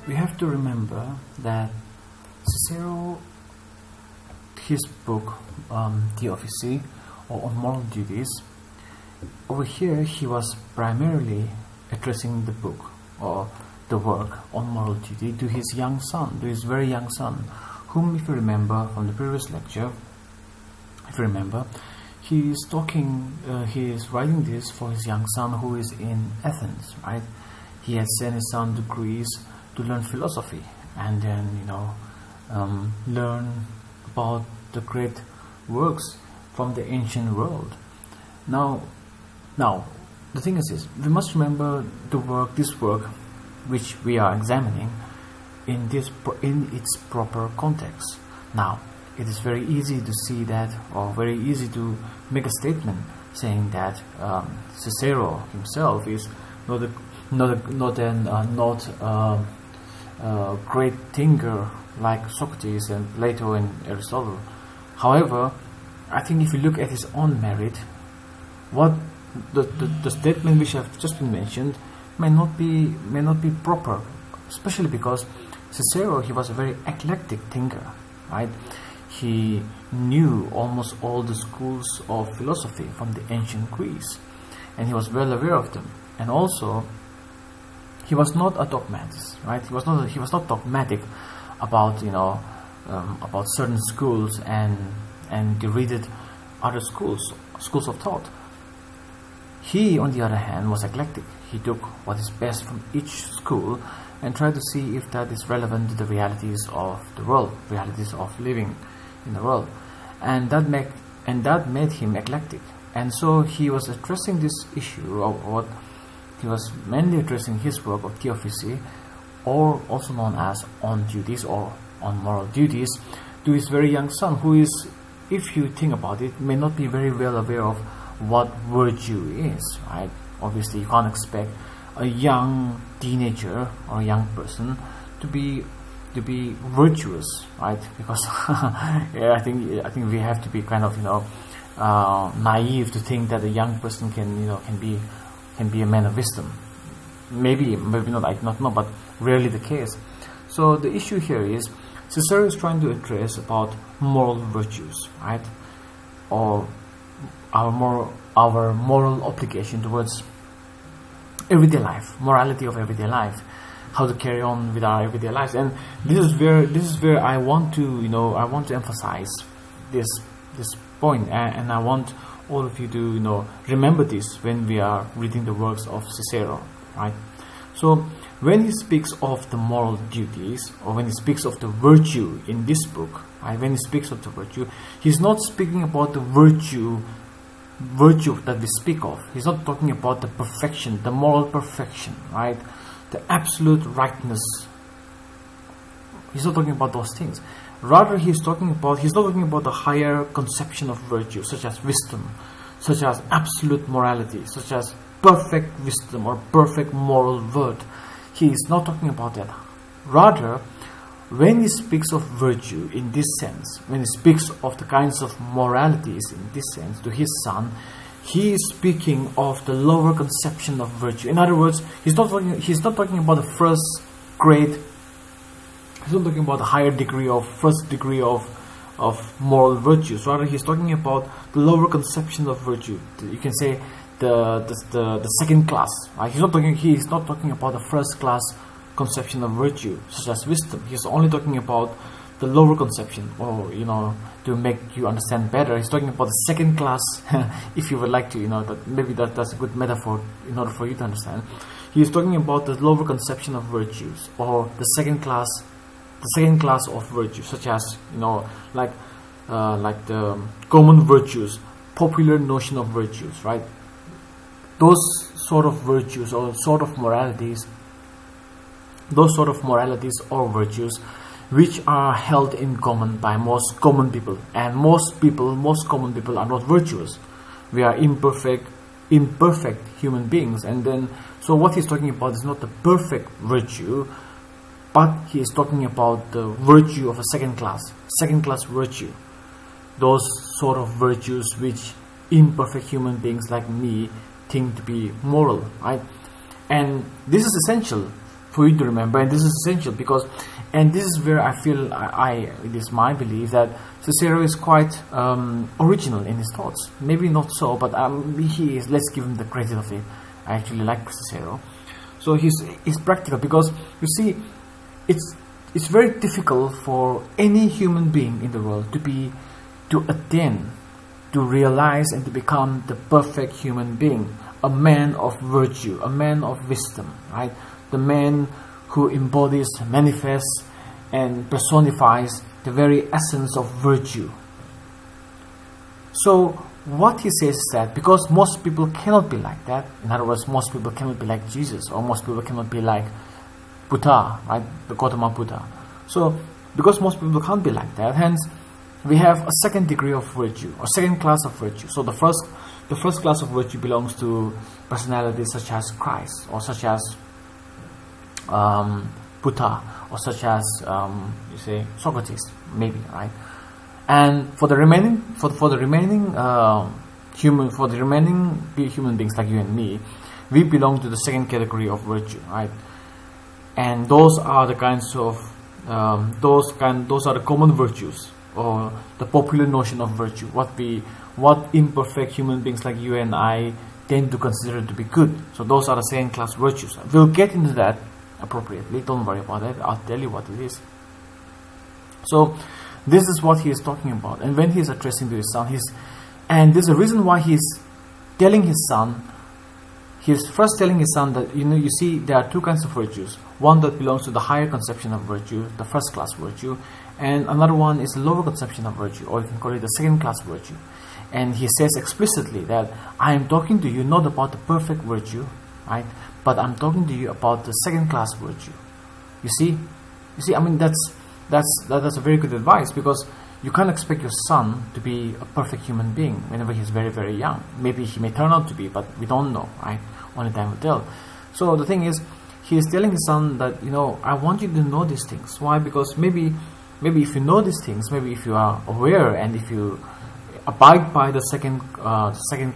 we have to remember that Cicero, his book, The Office, or On Moral Duties, over here he was primarily addressing the book or the work on moral duty to his young son, to his very young son, whom, if you remember from the previous lecture, if you remember, he is writing this for his young son who is in Athens, right? He had sent his son to Greece to learn philosophy and then, learn about the great works from the ancient world. Now, the thing is this: we must remember this work, which we are examining, in its proper context. Now, it is very easy to see that, or very easy to make a statement saying that Cicero himself is not a great thinker like Socrates and Plato and Aristotle. However, I think if you look at his own merit, what the statement which have just been mentioned may not be proper, especially because Cicero, he was a very eclectic thinker, right? He knew almost all the schools of philosophy from the ancient Greece, and he was well aware of them. And also, he was not a dogmatist, right? He was not dogmatic about about certain schools and derided other schools of thought. He, on the other hand, was eclectic. He took what is best from each school and tried to see if that is relevant to the realities of the world, realities of living in the world, and that made him eclectic. And so he was addressing this issue of what he was mainly addressing his work of The Office, or also known as On Duties or On Moral Duties, to his very young son, who is, if you think about it, may not be very well aware of what virtue is, right? Obviously, you can't expect a young teenager or a young person to be virtuous, right? Because yeah, I think we have to be kind of naive to think that a young person can be a man of wisdom. Maybe not, I not know, but rarely the case. So the issue here is Cicero is trying to address about moral virtues, right? Or our moral obligation towards everyday life, morality of everyday life, how to carry on with our everyday lives. And this is where I want to emphasize this point, and I want all of you to remember this when we are reading the works of Cicero, right? So when he speaks of the moral duties, or when he speaks of the virtue in this book, right, when he speaks of the virtue, he's not speaking about the virtue that we speak of. He's not talking about the perfection, the moral perfection, right? The absolute rightness. He's not talking about those things. Rather, he's not talking about the higher conception of virtue, such as wisdom, such as absolute morality, such as perfect wisdom or perfect moral worth. He is not talking about that. Rather, when he speaks of virtue in this sense, when he speaks of the kinds of moralities in this sense to his son, he is speaking of the lower conception of virtue. In other words, he's not talking about the first grade. He's not talking about the higher degree of first degree of moral virtues. Rather, he's talking about the lower conception of virtue. You can say the second class. Right? He's not talking about the first class conception of virtue, such as wisdom. He's only talking about the lower conception, or to make you understand better, he's talking about the second class. If you would like to, that's a good metaphor in order for you to understand. He's talking about the lower conception of virtues, or the second class of virtues, such as like the common virtues, popular notion of virtues, right? Those sort of virtues or sort of moralities or virtues which are held in common by most common people, and most common people are not virtuous. We are imperfect human beings, and then so what he's talking about is not the perfect virtue, but he is talking about the virtue of a second class virtue, those sort of virtues which imperfect human beings like me think to be moral, right? And this is essential for you to remember, and this is essential because, and this is where I feel it is my belief that Cicero is quite original in his thoughts. Maybe not so, but he is. Let's give him the credit of it. I actually like Cicero. So he's practical because you see, it's very difficult for any human being in the world to attain, to realize, and to become the perfect human being, a man of virtue, a man of wisdom, right? The man who embodies, manifests, and personifies the very essence of virtue. So what he says is that because most people cannot be like that, in other words, most people cannot be like Jesus, or most people cannot be like Buddha, right? The Gautama Buddha. So because most people can't be like that, hence we have a second degree of virtue, or second class of virtue. So the first class of virtue belongs to personalities such as Christ, or such as Buddha, or such as you say Socrates, maybe, right? And for the remaining human beings like you and me, we belong to the second category of virtue, right? And those are the kinds of those are the common virtues, or the popular notion of virtue, what imperfect human beings like you and I tend to consider to be good. So those are the second class virtues. We'll get into that appropriately, don't worry about it, I'll tell you what it is. So this is what he is talking about, and when he is addressing to his son, and there's a reason why he's telling his son. He's first telling his son that, you see, there are two kinds of virtues. One that belongs to the higher conception of virtue, the first class virtue, and another one is a lower conception of virtue, or you can call it the second class virtue. And he says explicitly that I am talking to you not about the perfect virtue, right? But I'm talking to you about the second class virtue. You see, I mean, that's a very good advice, because you can't expect your son to be a perfect human being whenever he's very, very young. Maybe he may turn out to be, but we don't know, right? Only time will tell. So the thing is, he is telling his son that, I want you to know these things. Why? Because maybe if you know these things, maybe if you are aware, and if you abide by the second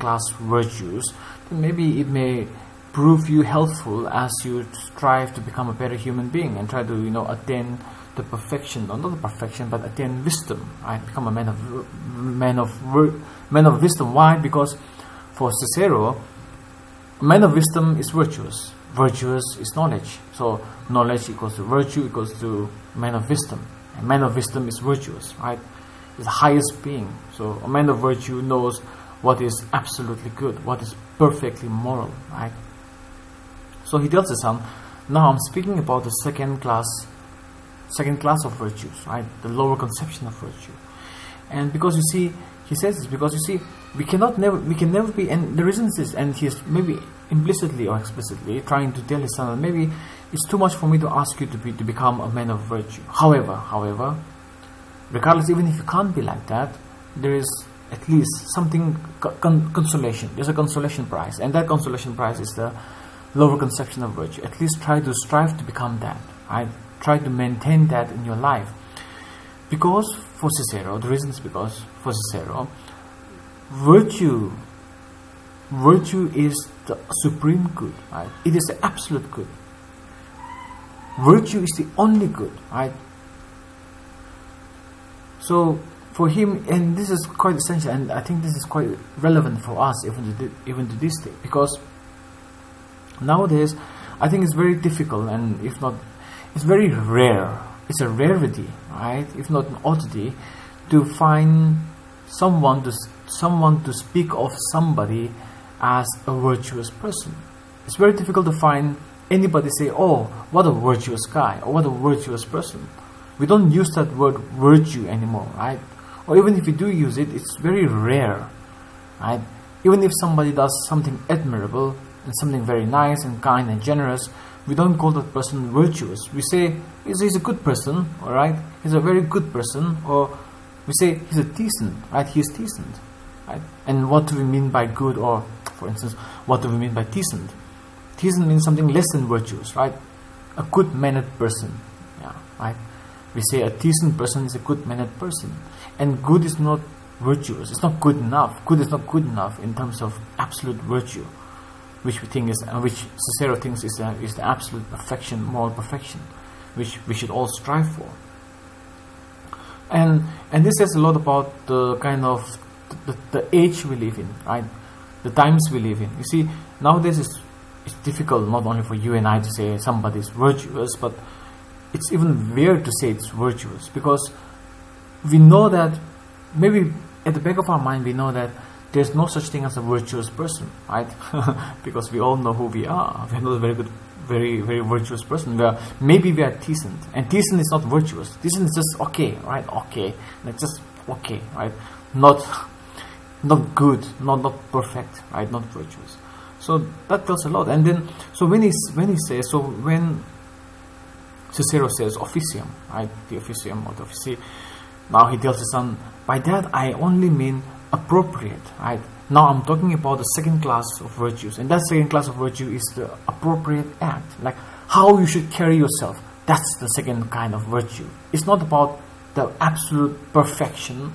class virtues, then maybe it may prove you helpful as you strive to become a better human being and try to attain the perfection, or not the perfection, but attain wisdom, right? Become a man of wisdom. Why? Because for Cicero, a man of wisdom is virtuous. Virtuous is knowledge. So knowledge equals to virtue equals to man of wisdom. A man of wisdom is virtuous, right? Is the highest being. So a man of virtue knows what is absolutely good, what is perfectly moral, right? So he tells his son, now I'm speaking about the second class of virtues, right? The lower conception of virtue. And because you see, he says this because you see, we can never be, and the reason is this, and he's maybe implicitly or explicitly trying to tell his son that maybe it's too much for me to ask you to become a man of virtue. However, regardless, even if you can't be like that, there is at least something, consolation. There's a consolation prize, and that consolation prize is the lower conception of virtue. At least try to strive to become that, right? Try to maintain that in your life. Because for Cicero, the reason is because for Cicero, virtue is the supreme good, right? It is the absolute good. Virtue is the only good, right? So for him, and this is quite essential, and I think this is quite relevant for us even to this day, because nowadays I think it's very difficult, and if not, it's very rare. It's a rarity, right? If not an oddity, to find someone to speak of somebody as a virtuous person. It's very difficult to find anybody say, "Oh, what a virtuous guy," or "What a virtuous person." We don't use that word virtue anymore, right? Or even if we do use it, it's very rare, right? Even if somebody does something admirable and something very nice and kind and generous, we don't call that person virtuous. We say he's a good person, all right? He's a very good person, or we say he's a decent, right? He's decent, right? And what do we mean by good, or for instance, what do we mean by decent? Decent means something less than virtuous, right? A good-mannered person, yeah, right? We say a decent person is a good-mannered person, and good is not virtuous. It's not good enough. Good is not good enough in terms of absolute virtue. which we think is, which Cicero thinks is the absolute perfection, moral perfection, which we should all strive for. And this says a lot about the kind of the age we live in, right? The times we live in. You see, nowadays it's difficult not only for you and I to say somebody is virtuous, but it's even weird to say it's virtuous, because we know that, maybe at the back of our mind we know that there's no such thing as a virtuous person, right? Because we all know who we are. We're not a very good, very virtuous person. Maybe we are decent, and decent is not virtuous. Decent is just okay, right? Okay, like just okay, right? Not good, not perfect, right? Not virtuous. So that tells a lot. And then, so when Cicero says officium, right? The officium or the offici, now he tells his son, by that I only mean appropriate, right? Now I'm talking about the second class of virtues, and that second class of virtue is the appropriate act, like how you should carry yourself. That's the second kind of virtue. It's not about the absolute perfection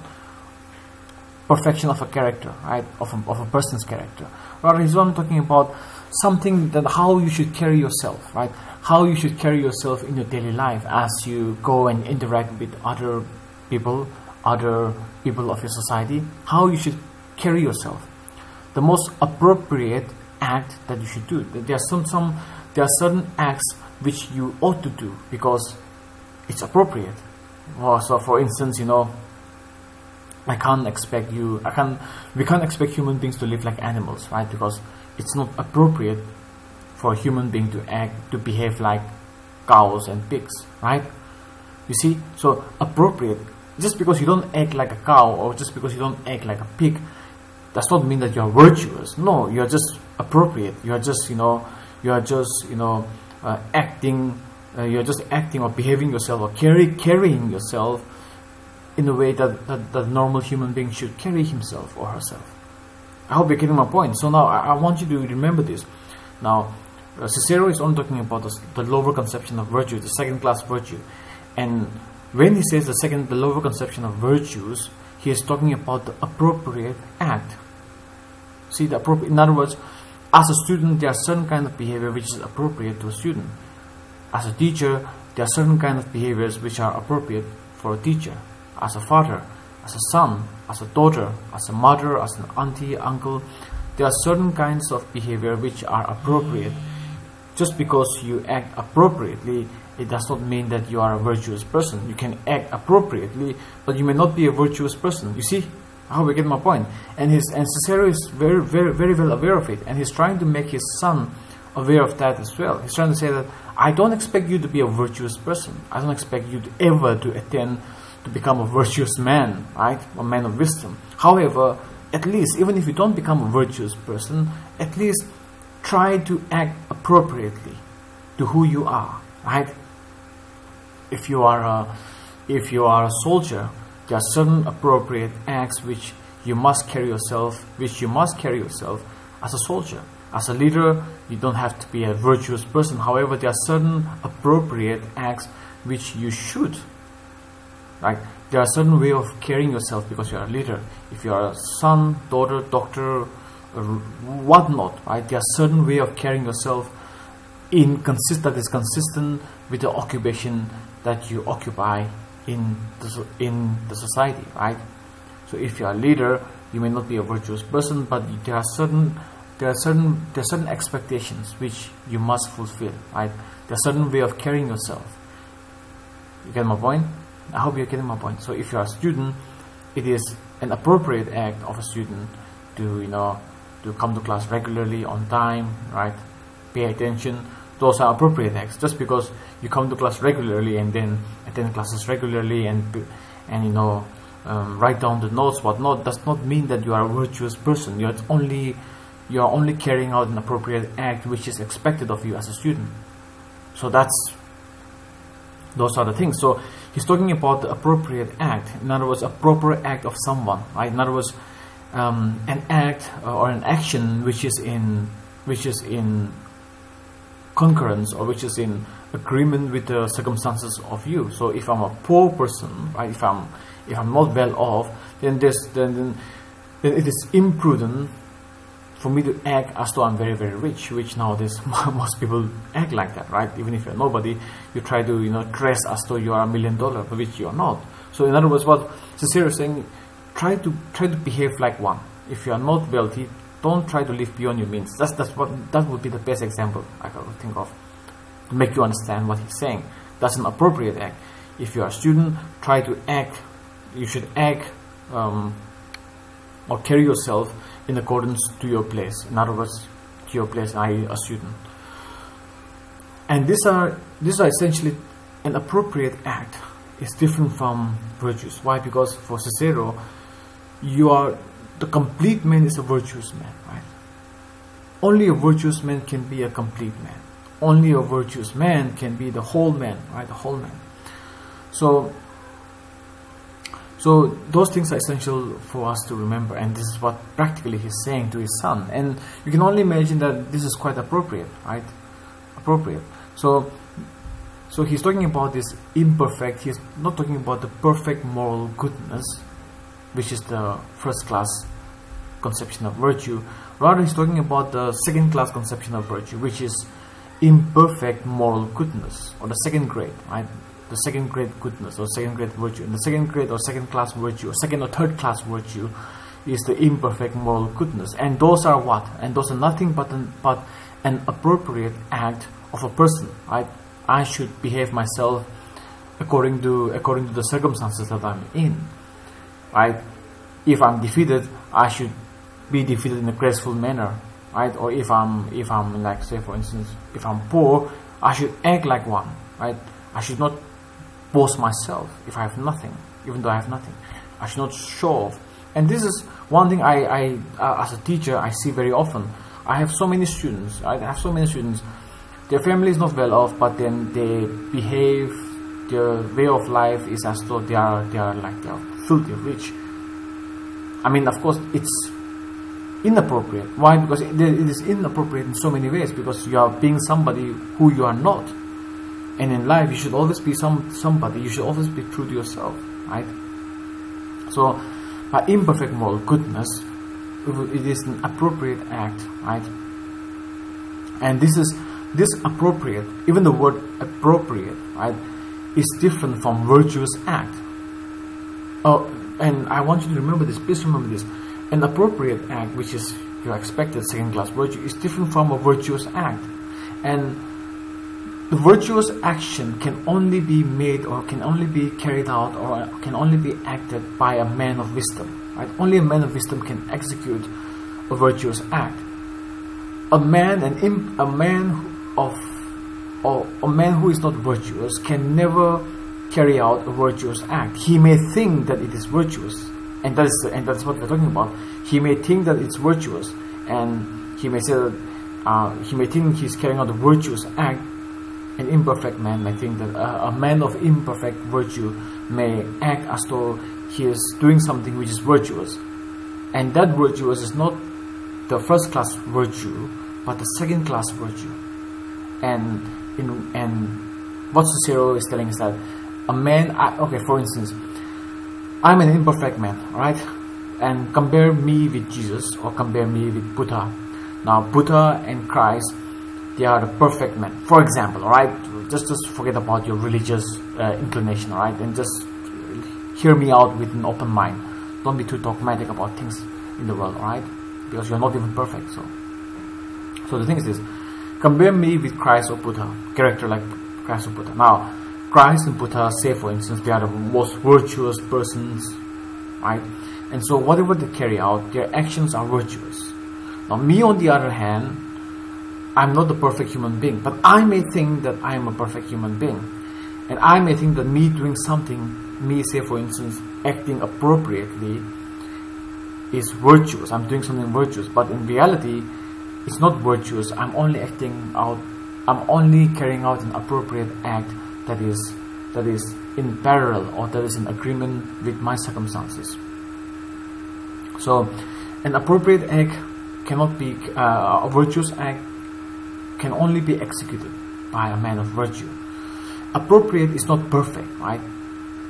of a character, right? Of a person's character. Rather, he's not talking about something that how you should carry yourself, right? How you should carry yourself in your daily life as you go and interact with other people of your society. How you should carry yourself. The most appropriate act that you should do. There are certain acts which you ought to do because it's appropriate. So, for instance, we can't expect human beings to live like animals, right? Because it's not appropriate for a human being to behave like cows and pigs, right? You see, so appropriate. Just because you don't act like a cow, or just because you don't act like a pig, does not mean that you are virtuous. No, you are just appropriate. You are just acting. You're just acting or behaving yourself or carrying yourself in a way that the normal human being should carry himself or herself. I hope you're getting my point. So now I want you to remember this. Now, Cicero is only talking about the lower conception of virtue, the second class virtue. And when he says the lower conception of virtues, he is talking about the appropriate act. See, in other words, as a student, there are certain kind of behavior which is appropriate to a student. As a teacher, there are certain kind of behaviors which are appropriate for a teacher. As a father, as a son, as a daughter, as a mother, as an auntie, uncle, there are certain kinds of behavior which are appropriate. Just because you act appropriately, it does not mean that you are a virtuous person. You can act appropriately, but you may not be a virtuous person. You see how we get my point? And Cicero is very well aware of it, and he's trying to make his son aware of that as well. He's trying to say that I don't expect you to be a virtuous person. I don't expect you to ever to become a virtuous man, right? A man of wisdom. However, at least, even if you don't become a virtuous person, at least try to act appropriately to who you are, right? If you are a soldier, there are certain appropriate acts which you must carry yourself as a soldier. As a leader, you don't have to be a virtuous person. However, there are certain appropriate acts which you should. Right? There are certain way of carrying yourself because you are a leader. If you are a son, daughter, doctor, whatnot, right? There are certain way of carrying yourself that is consistent with the occupation that you occupy in the society, right? So if you are a leader, you may not be a virtuous person, but there are certain expectations which you must fulfill, right? There are certain way of carrying yourself. You get my point? I hope you're getting my point. So if you are a student, it is an appropriate act of a student to come to class regularly on time, right? Pay attention. Those are appropriate acts. Just because you come to class regularly and then attend classes regularly and write down the notes, whatnot, does not mean that you are a virtuous person. You are only carrying out an appropriate act which is expected of you as a student. So those are the things. So he's talking about the appropriate act. In other words, a proper act of someone, right? In other words, an act or an action which is in concurrence or which is in agreement with the circumstances of you. So if I'm a poor person, right? If I'm not well off, then it is imprudent for me to act as though I'm very, very rich, which nowadays most people act like that, right? Even if you're nobody, you try to, you know, dress as though you are $1 million, but which you are not. So in other words, what Cicero is saying, try to behave like one. If you are not wealthy, don't try to live beyond your means. That would be the best example I could think of to make you understand what he's saying. That's an appropriate act. If you are a student, try to act. You should act or carry yourself in accordance to your place. In other words, to your place, i.e. a student. And these are essentially an appropriate act. Is different from virtues. Why? Because for Cicero, the complete man is a virtuous man, right? Only a virtuous man can be a complete man. Only a virtuous man can be the whole man, right? The whole man. So those things are essential for us to remember, and this is what practically he's saying to his son. And you can only imagine that this is quite appropriate, right? Appropriate. So he's talking about this imperfect. He's not talking about the perfect moral goodness, which is the first class conception of virtue. Rather, he's talking about the second class conception of virtue, which is imperfect moral goodness, or the second grade, right? The second grade goodness, or second grade virtue. And the second grade or second class virtue, or second or third class virtue, is the imperfect moral goodness. And those are what? And those are nothing but an appropriate act of a person, right? I should behave myself according to the circumstances that I'm in, right? If I'm defeated, I should be defeated in a graceful manner, right? Or if I'm like, say for instance, if I'm poor, I should act like one, right? I should not boast myself if I have nothing, even though I have nothing. I should not show off. And this is one thing I as a teacher, I see very often. I have so many students, right? I have so many students. Their family is not well off, but then they behave, their way of life is as though they are filthy rich. I mean, of course, it's inappropriate. Why? Because it is inappropriate in so many ways, because you are being somebody who you are not. And in life, you should always be somebody. You should always be true to yourself, right? So, by imperfect moral goodness, it is an appropriate act, right? And this appropriate, even the word appropriate, right, is different from virtuous act. Oh, and I want you to remember this. Please remember this. An appropriate act, which is your expected second-class virtue, is different from a virtuous act. And the virtuous action can only be made, or can only be carried out, or can only be acted by a man of wisdom, right? Only a man of wisdom can execute a virtuous act. A man who is not virtuous can never carry out a virtuous act. He may think that it is virtuous, and that's what we're talking about. He may think that it's virtuous, and he may say that he may think he's carrying out a virtuous act. An imperfect man may think that a man of imperfect virtue may act as though he is doing something which is virtuous, and that virtuous is not the first class virtue, but the second class virtue. And what Cicero is telling is that a man, okay, for instance, I'm an imperfect man, right? And compare me with Jesus, or compare me with Buddha. Now, Buddha and Christ, they are the perfect men. For example, alright, just forget about your religious inclination, alright, and just hear me out with an open mind. Don't be too dogmatic about things in the world, alright, because you're not even perfect. So the thing is this: compare me with Christ or Buddha, character like Christ or Buddha. Now, Christ and Buddha, say for instance, they are the most virtuous persons, right? And so whatever they carry out, their actions are virtuous. Now, me on the other hand, I'm not a perfect human being, but I may think that I am a perfect human being. And I may think that me doing something, me say for instance, acting appropriately, is virtuous. I'm doing something virtuous, but in reality, it's not virtuous. I'm only carrying out an appropriate act that is in parallel, or that is in agreement with my circumstances. So, an appropriate act cannot be, a virtuous act can only be executed by a man of virtue. Appropriate is not perfect, right?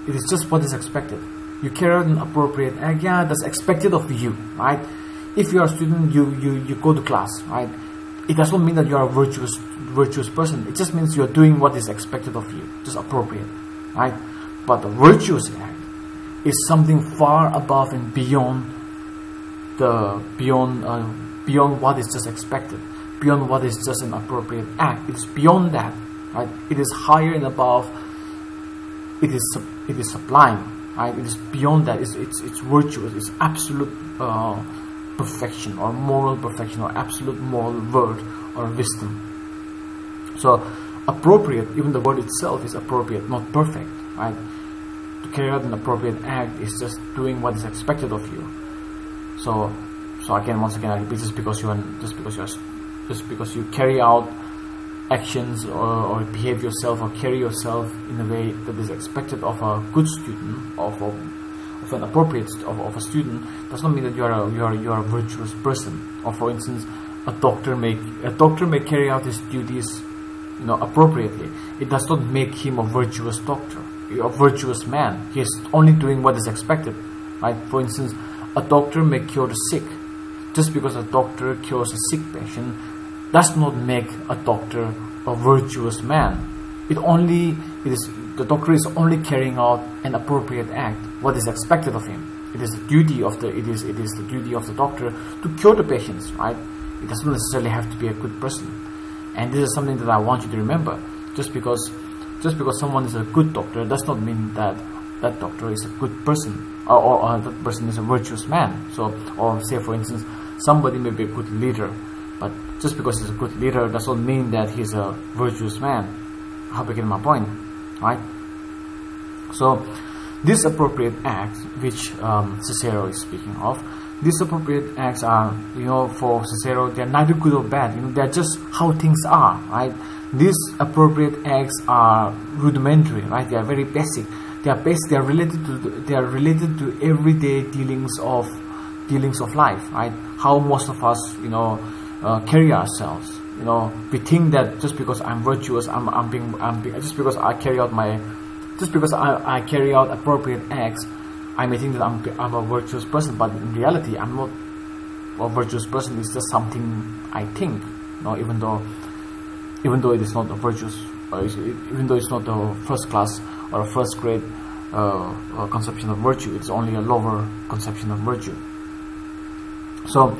It is just what is expected. You carry out an appropriate act, yeah, that's expected of you, right? if you are a student, you go to class, right? It does not mean that you are a virtuous person. It just means you are doing what is expected of you, just appropriate, right? But the virtuous act is something far above and beyond beyond what is just expected, beyond what is just an appropriate act. It's beyond that, right? It is higher and above. It is sublime, right? It is beyond that. It's virtuous. It's absolute perfection, or moral perfection, or absolute moral worth or wisdom. So appropriate, even the word itself is appropriate, not perfect, right? To carry out an appropriate act is just doing what is expected of you. So again, once again, I repeat, just because you carry out actions or behave yourself or carry yourself in a way that is expected of a good student, of an appropriate of a student, does not mean that you are a virtuous person. Or for instance, a doctor may carry out his duties, appropriately. It does not make him a virtuous doctor, a virtuous man. He is only doing what is expected, right? For instance, a doctor may cure the sick. Just because a doctor cures a sick patient does not make a doctor a virtuous man. The doctor is only carrying out an appropriate act, what is expected of him. It is the duty of the doctor to cure the patients, right? It doesn't necessarily have to be a good person. And this is something that I want you to remember. Just because someone is a good doctor does not mean that that doctor is a good person, or that person is a virtuous man. So, or say for instance, somebody may be a good leader, but just because he's a good leader does not mean that he's a virtuous man. I hope you get my point, right? So these appropriate acts, which Cicero is speaking of, these appropriate acts are, for Cicero, they're neither good or bad. They're just how things are, right? These appropriate acts are rudimentary, right? They are very basic. They are related to everyday dealings of life, right? How most of us, carry ourselves. We think that just because I'm virtuous, just because I carry out appropriate acts, I may think that I'm a virtuous person, but in reality, I'm not a virtuous person. It's just something I think, even though it is not a virtuous, even though it's not a first class or a first grade conception of virtue. It's only a lower conception of virtue. So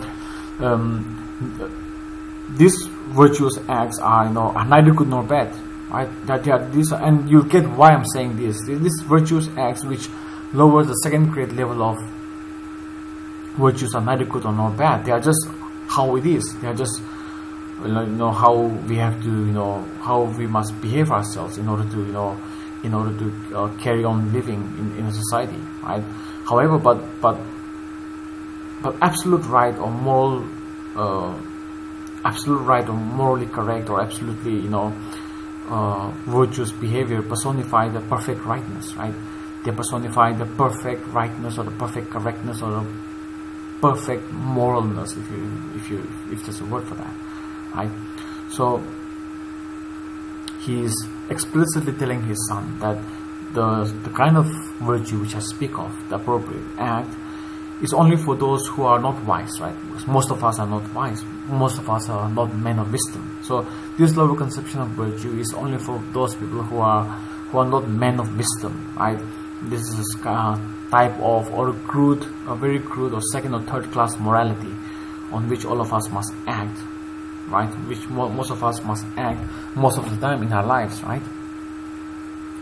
these virtuous acts are neither good nor bad, right? And you'll get why I'm saying this. These virtuous acts which lower the second grade level of virtues are neither good or nor bad. They are just how it is. They are just how we have to how we must behave ourselves in order to carry on living in a society, right? However, but absolute right or morally correct or absolutely virtuous behavior personify the perfect rightness, right? They personify the perfect rightness or the perfect correctness or the perfect moralness, if there's a word for that, right? So he is explicitly telling his son that the kind of virtue which I speak of, the appropriate act, is only for those who are not wise, right? Because most of us are not wise. Most of us are not men of wisdom. So this lower conception of virtue is only for those people who are not men of wisdom, right? This is a type of a very crude or second or third class morality on which all of us must act, right? Which most of us must act most of the time in our lives, right?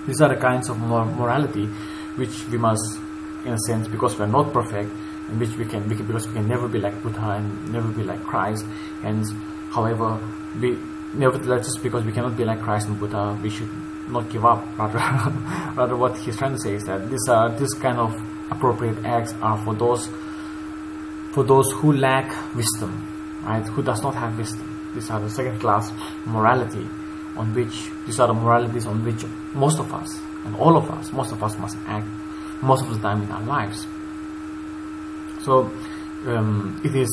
These are the kinds of morality which we must, in a sense, because we're not perfect, in which because we can never be like Buddha and never be like Christ. And however, nevertheless, just because we cannot be like Christ and Buddha, we should not give up. Rather, what he's trying to say is that this kind of appropriate acts are for those who lack wisdom, right? Who does not have wisdom. These are the second class morality these are the moralities on which most of us must act most of the time in our lives. So it is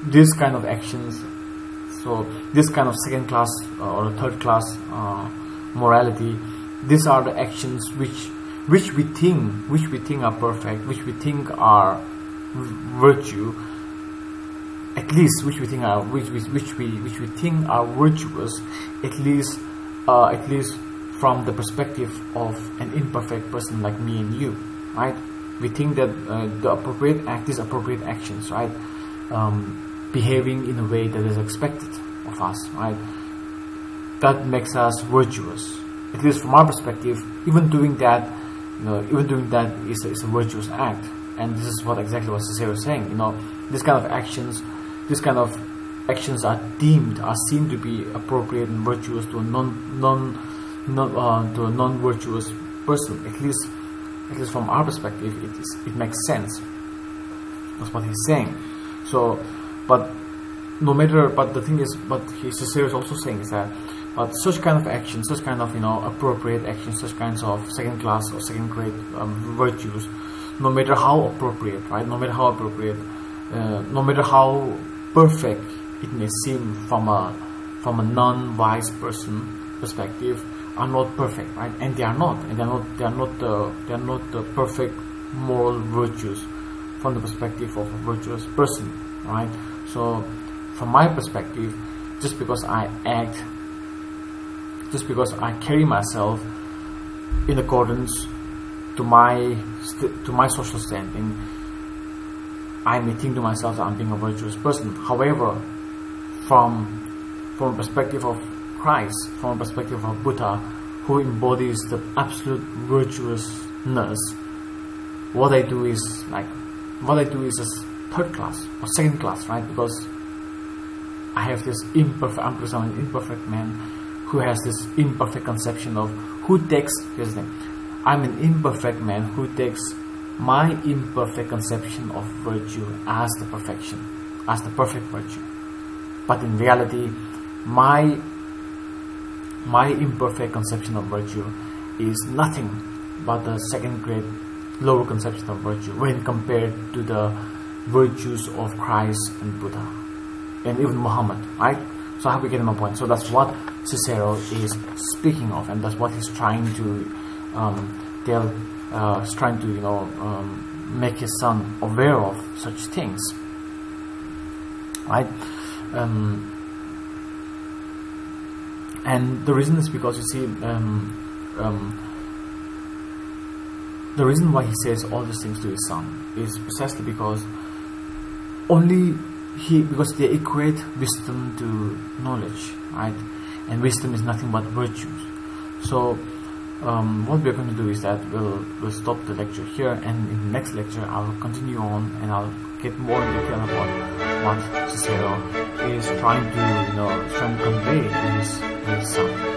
these kind of actions, so this kind of second class or third class morality, these are the actions which we think are perfect, which we think are virtue, at least which we think are which we think are virtuous, at least from the perspective of an imperfect person like me and you, right? We think that these appropriate actions, right? Behaving in a way that is expected of us, right? That makes us virtuous. At least from our perspective, even doing that, is a virtuous act. And this is exactly what Cicero is saying. This kind of actions are seen to be appropriate and virtuous to a non-virtuous person. At least from our perspective, it makes sense. That's what he's saying. So, but the thing is, Cicero is also saying is that, but such kind of actions, such kind of appropriate actions, such kinds of second class or second grade virtues, no matter how appropriate, right? No matter how appropriate, no matter how perfect it may seem from a non-wise person perspective, are not perfect, right? And they are not the perfect moral virtues from the perspective of a virtuous person, right? So, from my perspective, just because I carry myself in accordance to my social standing, I may think to myself that I'm being a virtuous person. However, from a perspective of Christ, from a perspective of Buddha, who embodies the absolute virtuousness, what I do is just third class or second class, right? Because I have this imperfect, I'm an imperfect man who has this imperfect conception of here's the thing, I'm an imperfect man who takes my imperfect conception of virtue as the perfection, as the perfect virtue. But in reality, my imperfect conception of virtue is nothing but the second grade lower conception of virtue when compared to the virtues of Christ and Buddha and even Muhammad, right? So I hope you get my point. So that's what Cicero is speaking of, and that's what he's trying to make his son aware of such things, right? And the reason is because, you see, the reason why he says all these things to his son is precisely because because they equate wisdom to knowledge, right? And wisdom is nothing but virtues. So what we're going to do is that we'll stop the lecture here, and in the next lecture I'll continue on and I'll get more in detail about what Cicero is trying to convey to his son.